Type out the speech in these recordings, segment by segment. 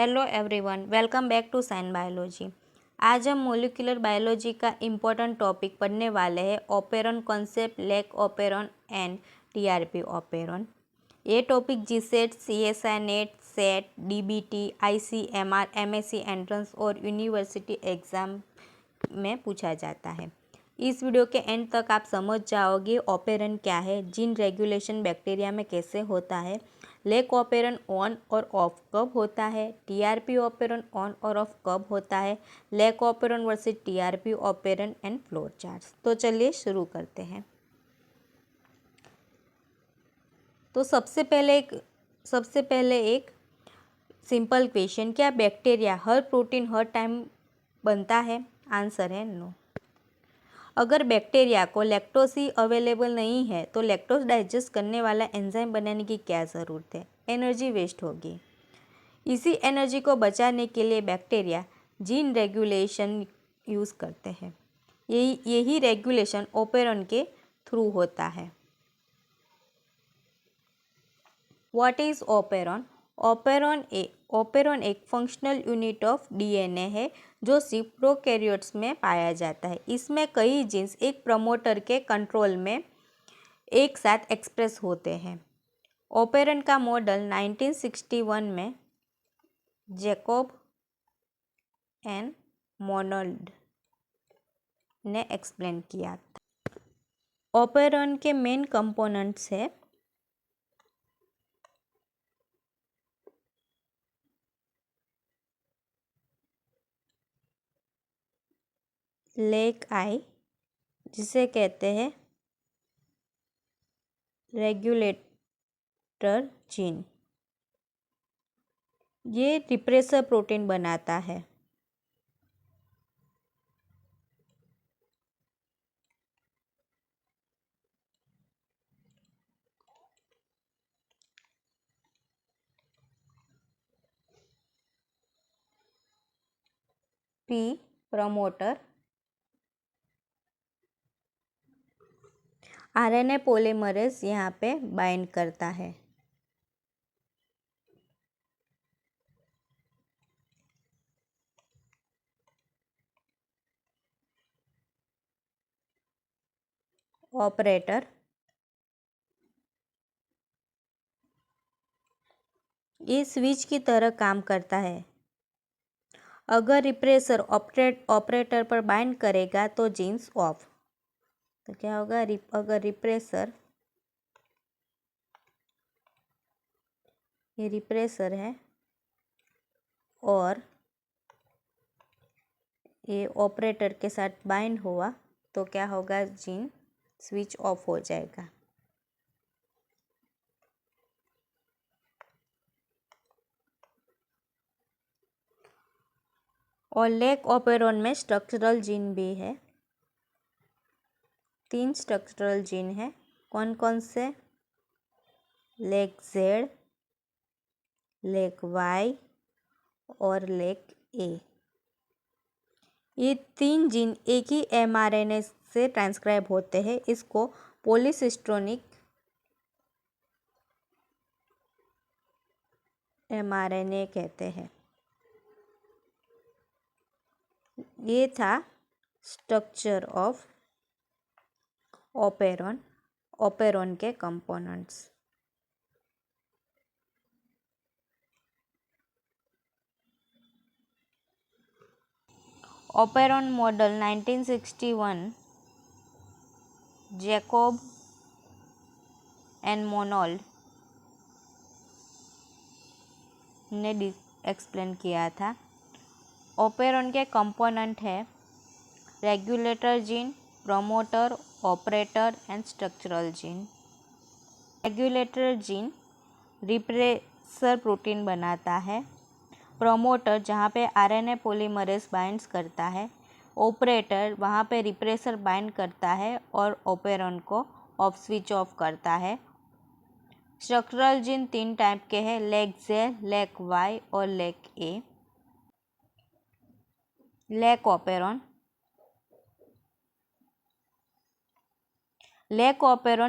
Hello everyone, welcome back to sign biology. आज हम molecular biology का इम्पोर्टेंट टॉपिक पढ़ने वाले हैं, operon concept, lac operon and TRP operon. ये topic GSET, CSIR NET, SET, DBT, ICMR, MSc entrance और university exam में पूछा जाता है। इस वीडियो के एंड तक आप समझ जाओगे ऑपेरॉन क्या है, जीन रेगुलेशन बैक्टीरिया में कैसे होता है, लेक ऑपेरॉन ऑन और ऑफ कब होता है, टीआरपी ऑपेरॉन ऑन और ऑफ कब होता है, lake operon versus TRP operon and floor charts. तो चलिए शुरू करते हैं। तो सबसे पहले एक सिंपल क्वेश्चन, क्या बैक्टीरिया हर प्रोटीन हर टाइम बनता है? आंसर है नो। अगर बैक्टीरिया को लैक्टोज ही अवेलेबल नहीं है तो लैक्टोज डाइजेस्ट करने वाला एंजाइम बनाने की क्या ज़रूरत है? एनर्जी वेस्ट होगी। इसी एनर्जी को बचाने के लिए बैक्टीरिया जीन रेगुलेशन यूज़ करते हैं। यही रेगुलेशन ऑपेरॉन के थ्रू होता है। What is operon? ऑपेरॉन एक फंक्शनल यूनिट ऑफ डीएनए है जो सिर्फ प्रोकैरियोट्स में पाया जाता है। इसमें कई जीन्स एक प्रमोटर के कंट्रोल में एक साथ एक्सप्रेस होते हैं। ऑपेरॉन का मॉडल 1961 में जैकब एंड मोनोल्ड ने एक्सप्लेन किया था। ऑपेरॉन के मेन कंपोनेंट्स है लेक आई, जिसे कहते हैं रेगुलेटर जीन। ये रिप्रेसर प्रोटीन बनाता है। पी प्रमोटर आरएनए पॉलीमरेज यहाँ पे बाइंड करता है। ऑपरेटर ये स्विच की तरह काम करता है। अगर रिप्रेसर ऑपरेटर पर बाइंड करेगा तो जीन्स ऑफ। तो क्या होगा? अगर रिप्रेसर, ये रिप्रेसर है और ये ऑपरेटर के साथ बाइंड हुआ तो क्या होगा? जीन स्विच ऑफ हो जाएगा। और लेक ऑपेरॉन में स्ट्रक्चरल जीन भी है। 3 स्ट्रक्चरल जीन है। कौन कौन से? लेक जेड, लेक वाई और लेक ए। ये 3 जीन एक ही एमआरएनए से ट्रांसक्राइब होते हैं। इसको पॉलीसिस्ट्रोनिक एमआरएनए कहते हैं। ये था स्ट्रक्चर ऑफ ऑपेरॉन के components. Operon model 1961 Jacob and Monod ने एक्सप्लेन किया था। ऑपेरॉन के कंपोनेंट है regulator gene, promoter, operator and structural gene. Regulator gene repressor protein बनाता है। प्रमोटर जहाँ पे आरएनए पॉलीमरेज बाइंड्स करता है। ऑपरेटर वहाँ पे रिप्रेसर बाइंड करता है और ऑपेरॉन को ऑफ स्विच ऑफ करता है। स्ट्रक्चरल जीन 3 टाइप के हैं, लेक जेड, लेक वाई और लेक ए। लेक ऑपेरॉन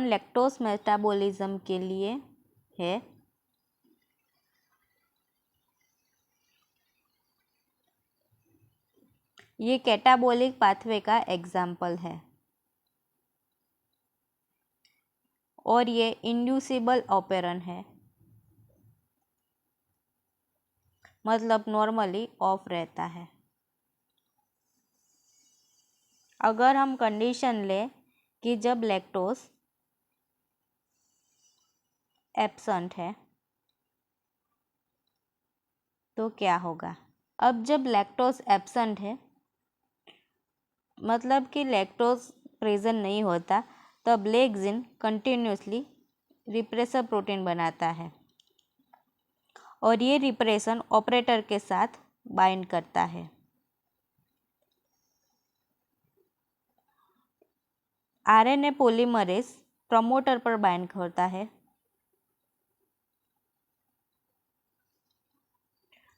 लैक्टोज मेटाबॉलिज्म के लिए है। ये कैटाबोलिक पाथवे का एग्जाम्पल है और ये इंड्यूसिबल ऑपेरन है, मतलब नॉर्मली ऑफ रहता है। अगर हम कंडीशन लें कि जब लैक्टोज एब्सेंट है तो क्या होगा। अब जब लैक्टोज एब्सेंट है मतलब कि लैक्टोज प्रेजेंट नहीं होता, तब लेक्जिन कंटिन्यूसली रिप्रेसर प्रोटीन बनाता है और ये रिप्रेशन ऑपरेटर के साथ बाइंड करता है। आरएनए पॉलीमरेज प्रमोटर पर बाइंड करता है,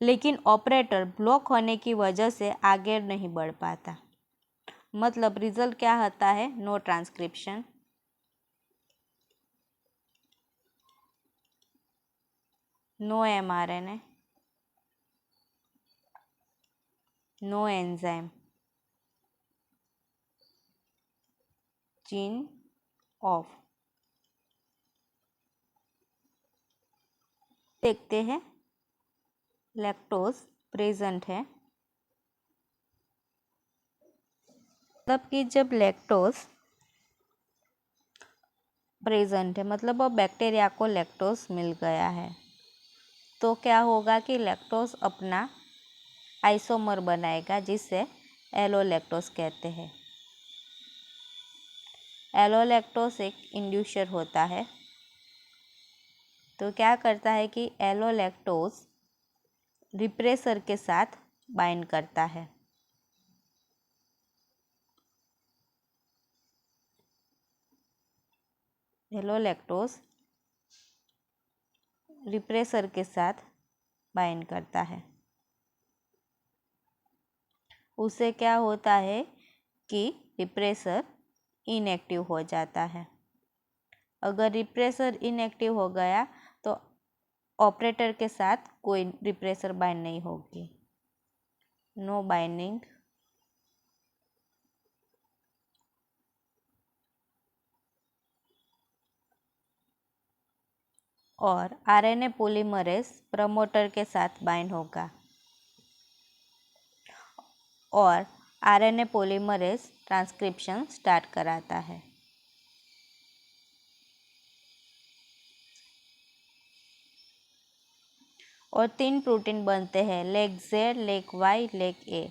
लेकिन ऑपरेटर ब्लॉक होने की वजह से आगे नहीं बढ़ पाता। मतलब रिजल्ट क्या होता है, no transcription, no mRNA, no enzyme, gene off. देखते हैं लैक्टोज प्रेजेंट है, मतलब कि जब लैक्टोज प्रेजेंट है मतलब अब बैक्टीरिया को लैक्टोज मिल गया है, तो क्या होगा कि लैक्टोज अपना आइसोमर बनाएगा जिसे एलोलैक्टोज कहते हैं। एलोलैक्टोज एक इंड्यूसर होता है, तो क्या करता है कि एलोलैक्टोज रिप्रेसर के साथ बाइंड करता है। एलोलैक्टोज रिप्रेसर के साथ बाइंड करता है, उससे क्या होता है कि रिप्रेसर इनएक्टिव हो जाता है। अगर रिप्रेसर इनएक्टिव हो गया तो ऑपरेटर के साथ कोई रिप्रेसर बाइंड नहीं होगी, नो बाइंडिंग। और आरएनए पॉलीमरेज प्रमोटर के साथ बाइंड होगा और आरएनए पॉलीमरेज ट्रांसक्रिप्शन स्टार्ट कराता है। और 3 प्रोटीन बनते हैं, lac Z, lac Y, lac A.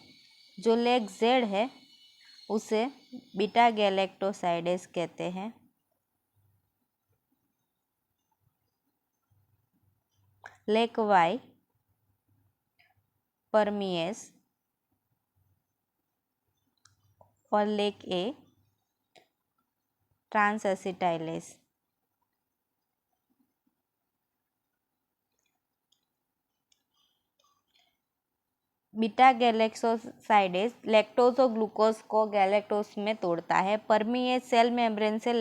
जो लेग जेड है उसे बीटा गैलेक्टोसाइडेज कहते हैं। लेग वाई परमिएस और लेग ए ट्रांसएसिटाइलेज। बीटा गैलेक्टोसाइडेज लैक्टोज और ग्लूकोज को गैलेक्टोज में तोड़ता है। परमिएज सेल मेम्ब्रेन से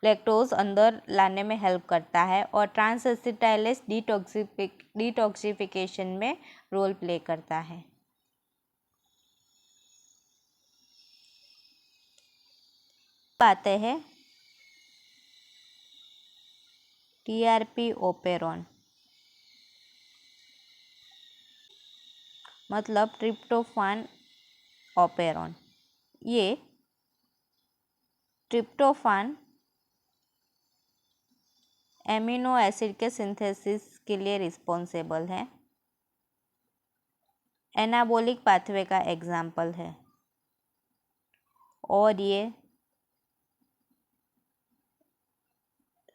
लैक्टोज अंदर लाने में हेल्प करता है और ट्रांसएसिटाइलेज डिटॉक्सिफिकेशन में रोल प्ले करता है। आते हैं टीआरपी ओपेरॉन, मतलब ट्रिप्टोफान ओपेरॉन। ये ट्रिप्टोफान एमिनो एसिड के सिंथेसिस के लिए रिस्पॉन्सिबल है, एनाबॉलिक पाथवे का एग्जाम्पल है और ये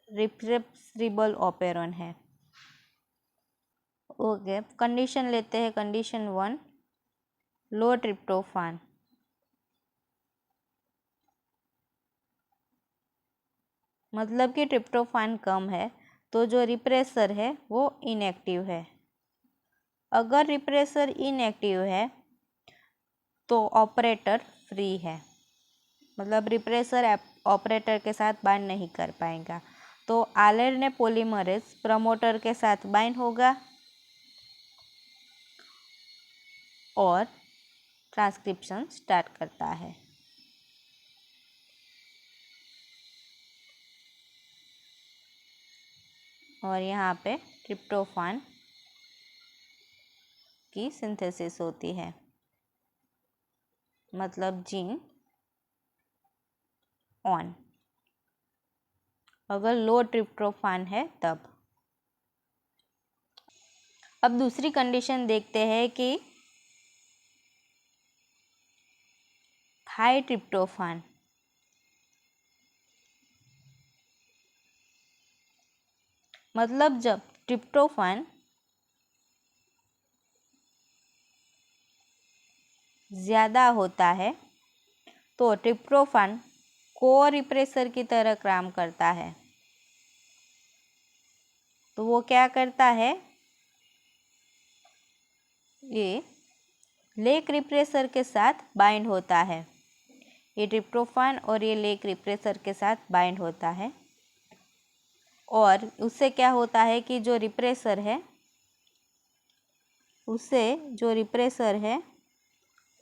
रिवर्सिबल ऑपेरॉन है। ओके, कंडीशन लेते हैं। कंडीशन 1, लो ट्रिप्टोफान, मतलब कि ट्रिप्टोफान कम है तो जो रिप्रेसर है वो इनएक्टिव है। अगर रिप्रेसर इनएक्टिव है तो ऑपरेटर फ्री है, मतलब रिप्रेसर ऑपरेटर के साथ बाइंड नहीं कर पाएगा, तो आरएनए पॉलीमरेज प्रमोटर के साथ बाइंड होगा और ट्रांसक्रिप्शन स्टार्ट करता है। और यहाँ पे ट्रिप्टोफान की सिंथेसिस होती है, मतलब जीन ऑन। अगर लो ट्रिप्टोफान है तब। अब दूसरी कंडीशन देखते हैं कि हाई ट्रिप्टोफान, मतलब जब ट्रिप्टोफान ज़्यादा होता है तो ट्रिप्टोफान को रिप्रेसर की तरह काम करता है। तो वो क्या करता है, ये लेक रिप्रेसर के साथ बाइंड होता है। ये ट्रिप्टोफान और ये लेक रिप्रेसर के साथ बाइंड होता है और उससे क्या होता है कि जो रिप्रेसर है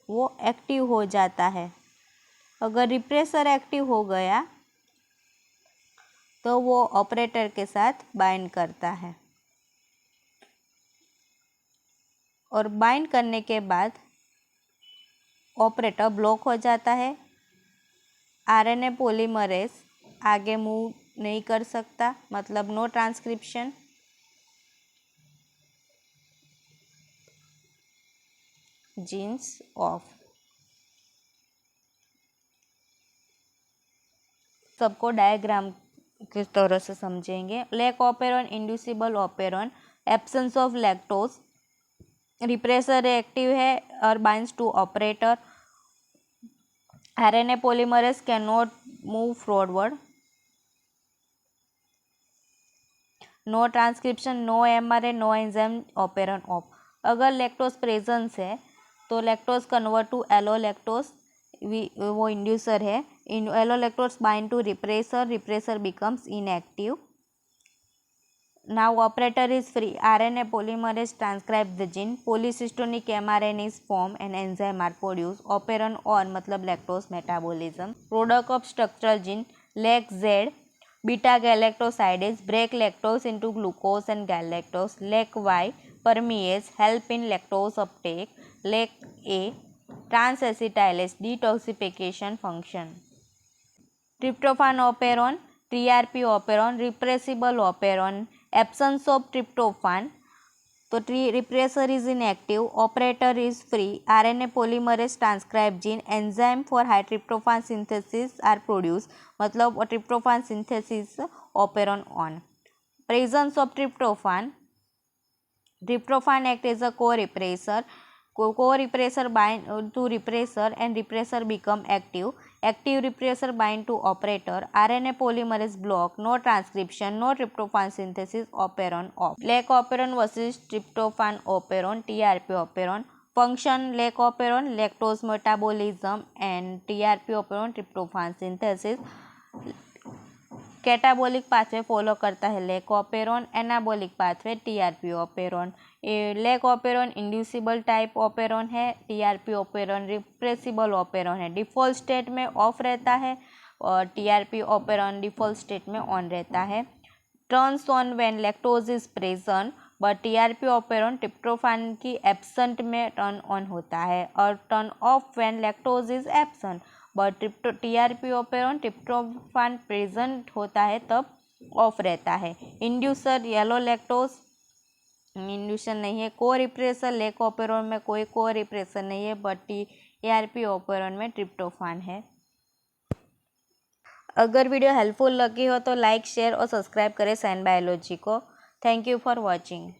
वो एक्टिव हो जाता है। अगर रिप्रेसर एक्टिव हो गया तो वो ऑपरेटर के साथ बाइंड करता है और बाइंड करने के बाद ऑपरेटर ब्लॉक हो जाता है। आरएनए पॉलीमरेज आगे मूव नहीं कर सकता, मतलब नो ट्रांसक्रिप्शन। Genes off. सबको डायग्राम किस तरह से समझेंगे। Lac operon, inducible operon, absence of lactose, repressor active है और binds to operator, RNA polymerase can not move forward, no transcription, no mRNA, no enzyme, operon off. अगर lactose presence है तो lactose convert to allolactose, वो inducer है। इन allolactose bind to repressor, repressor becomes inactive. Now operator is free, RNA polymerase transcribe the gene, polycystonic mRNA is formed and enzyme are produced. Operon on मतलब lactose metabolism, product of structural gene, lac Z, beta galactosidase break lactose into glucose and galactose, lac Y, permease help in lactose uptake, lac A, transacetylase detoxification function. Tryptophan operon, TRP operon, repressible operon, absence of tryptophan, तो repressor is inactive, operator is free, RNA polymerase transcribe gene, enzyme for high tryptophan synthesis are produced, मतलब tryptophan synthesis operon on. Presence of tryptophan, tryptophan act as a co-repressor, co-repressor bind to repressor and repressor become active, active repressor bind to operator, RNA polymerase block, no transcription, no tryptophan synthesis, operon off. Lac operon versus tryptophan operon, TRP operon. Function lac operon, lactose metabolism, and TRP operon, tryptophan synthesis. Catabolic pathway follow करता है lake operon, anabolic pathway TRP operon. Lake operon inducible type operon है, TRP operon repressible operon है। Default state में of रहता है और TRP operon default state में on रहता है। Turns on when lactose is present, but TRP operon tryptophan की एब्सेंट में टर्न ऑन होता है और turn off when lactose is absent, but TRP operon tryptophan present होता है तब ऑफ रहता है। इंड्यूसर येलो लैक्टोज इंड्यूशन नहीं है। को रिप्रेसर लेक ऑपेरॉन में कोई को रिप्रेसर नहीं है, बट टीआरपी ऑपेरॉन में ट्रिप्टोफान है। अगर वीडियो हेल्पफुल लगी हो तो लाइक, शेयर और सब्सक्राइब करें साइन बायोलॉजी को। Thank you for watching.